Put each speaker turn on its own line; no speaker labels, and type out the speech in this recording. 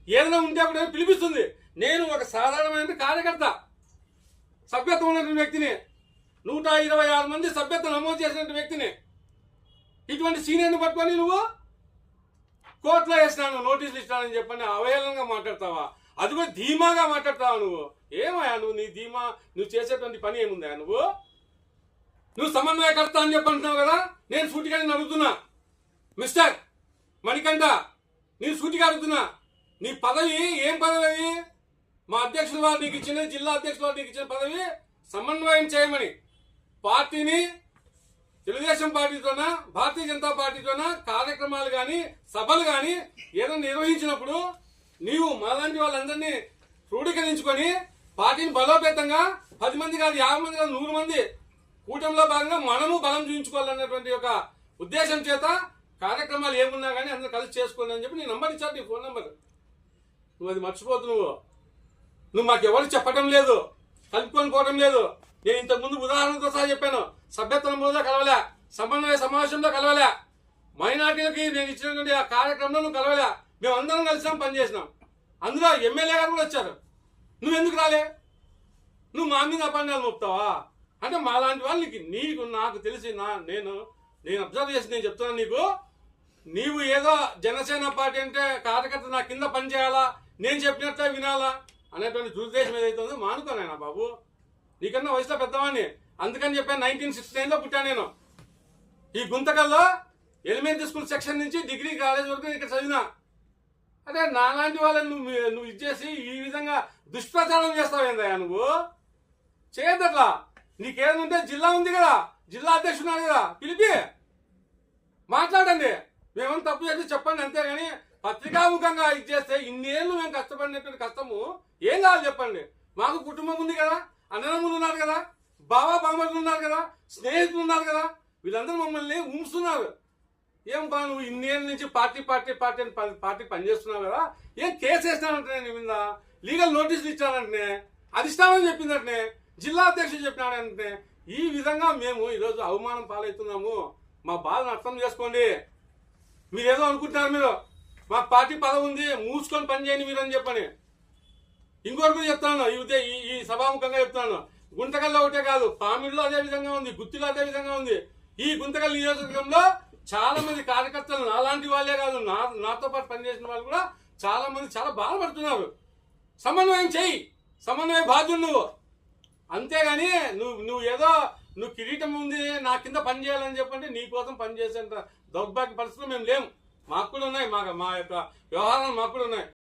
ఏదైనా ఉంటే అప్పుడు పిలిపిస్తుంది. నేను ఒక సాధారణమైన కార్యకర్త, సభ్యత్వం ఉన్నటువంటి వ్యక్తిని, 126 మంది సభ్యత్వం నమోదు చేసినటువంటి వ్యక్తిని. ఇటువంటి సీనియర్ని పట్టుకొని నువ్వు కోర్టులో వేసినాను, నోటీసులు ఇస్తానని చెప్పని అవహేళనగా మాట్లాడతావా? అది కూడా ధీమాగా మాట్లాడతావా నువ్వు? ఏమయ్యా నువ్వు, నీ ధీమా, నువ్వు చేసేటువంటి పని ఏముందా? నువ్వు సమన్వయకర్త అని చెప్పంటున్నావు కదా. నేను సూటిగా అడుగుతున్నా, మిస్టర్ మణికంఠ, నేను సూటిగా అడుగుతున్నా, నీ పదవి ఏం పదవి? అది మా అధ్యక్షుల వారు నీకు ఇచ్చిన, జిల్లా అధ్యక్షుల వారు నీకు ఇచ్చిన పదవి సమన్వయం చేయమని. పార్టీని తెలుగుదేశం పార్టీతోనా, భారతీయ జనతా పార్టీతోనా కార్యక్రమాలు కానీ సభలు కానీ ఏదైనా నిర్వహించినప్పుడు నీవు మాలాంటి వాళ్ళందరినీ క్రోడీకరించుకొని పార్టీని బలోపేతంగా 10 మంది కాదు, 50 మంది కాదు, 100 మంది కూటమిలో భాగంగా మనము బలం చూపించుకోవాలన్నటువంటి ఒక ఉద్దేశం చేత కార్యక్రమాలు ఏమున్నా కానీ అందరూ కలిసి చేసుకోండి అని చెప్పి నీ నంబర్ ఇచ్చారు, నీ ఫోన్ నెంబర్. నువ్వు అది మర్చిపోతు. నువ్వు మాకు ఎవరు చెప్పడం లేదు, కలుపుకొని పోవడం లేదు. నేను ఇంతకుముందు ఉదాహరణతో సహా చెప్పాను. సభ్యత్వ నమోదులో కలవలే, సమన్వయ సమావేశంలో కలవలే, మైనార్టీలకి నేను ఇచ్చినటువంటి ఆ కార్యక్రమంలో నువ్వు కలవలే. మేమందరం కలిసినాం, పనిచేసినాం. అందులో ఎమ్మెల్యే గారు కూడా వచ్చారు. నువ్వెందుకు రాలే? నువ్వు మా మీద అపాండాలు మోపుతావా? అంటే మాలాంటి వాళ్ళు నీకు నాకు తెలిసి నేను అబ్జర్వ్ చేసి నేను చెప్తున్నాను నీకు, నీవు ఏదో జనసేన పార్టీ అంటే కార్యకర్త నా కింద పని చేయాలా, నేను చెప్పినట్టే వినాలా అనేటువంటి దురుద్దేశం ఏదైతే ఉందో మానుకోనైనా బాబు. నీకన్నా వయసులో పెద్దవాడిని, అందుకని చెప్పాను. 1969లో పుట్టాను నేను. ఈ గుంతకల్లో ఎలిమెంటరీ స్కూల్ సెక్షన్ నుంచి డిగ్రీ కాలేజ్ వరకు ఇక్కడ చదివినా. అంటే నాలాంటి వాళ్ళని నువ్వు ఇచ్చేసి ఈ విధంగా దుష్ప్రచారం చేస్తావేందయ్యా నువ్వు? చేయద్దట్లా. నీకేదంటే జిల్లా ఉంది కదా, జిల్లా అధ్యక్షుడు కదా, పిలిపి మాట్లాడండి. మేమేమో తప్పు చేస్తే చెప్పండి, అంతేగాని పత్రికాముఖంగా ఇచ్చేస్తే ఇన్నేళ్ళు మేము కష్టపడినటువంటి కష్టము ఏం కావాలి చెప్పండి. మాకు కుటుంబం ఉంది కదా, అన్నదమ్ములు ఉన్నారు కదా, బామర్దులు ఉన్నారు కదా, స్నేహితులు ఉన్నారు కదా, వీళ్ళందరూ మమ్మల్ని ఉంచుతున్నారు. ఏం బా నువ్వు ఇన్నేళ్ళ నుంచి పార్టీ పనిచేస్తున్నావు కదా, ఏం కేసు వేసినానంటే నీ మీద, లీగల్ నోటీసులు ఇచ్చానంటే, అధిష్టానం చెప్పిందంటే, జిల్లా అధ్యక్షుడు చెప్పినాడంటే, ఈ విధంగా మేము ఈరోజు అవమానం పాలవుతున్నాము. మా బాధను అర్థం చేసుకోండి. మీరేదో అనుకుంటున్నారు, మీరు మా పార్టీ పదవి ఉంది, మూసుకొని పని చేయండి మీరు అని చెప్పని. ఇంకోటి కూడా చెప్తాను, ఈ సభాముఖంగా చెప్తాను. గుంతకల్లో ఒకటే కాదు, పామిడిలో అదే విధంగా ఉంది, గుత్తిలో అదే విధంగా ఉంది. ఈ గుంతకల్ నియోజకవర్గంలో చాలా మంది కార్యకర్తలు నాలాంటి వాళ్ళే కాదు, నాతో పాటు పనిచేసిన వాళ్ళు కూడా చాలా మంది చాలా బాధపడుతున్నారు. సమన్వయం చెయ్యి, సమన్వయ బాధ్యుడు నువ్వు. అంతేగాని నువ్వు కిరీటం ఉంది నా కింద పని చేయాలని చెప్పంటే నీ కోసం పనిచేసేంత దౌర్భాగ్య పరిస్థితులు మేము లేము. మాకు కూడా ఉన్నాయి, మా యొక్క వ్యవహారాలు మాకు కూడా ఉన్నాయి.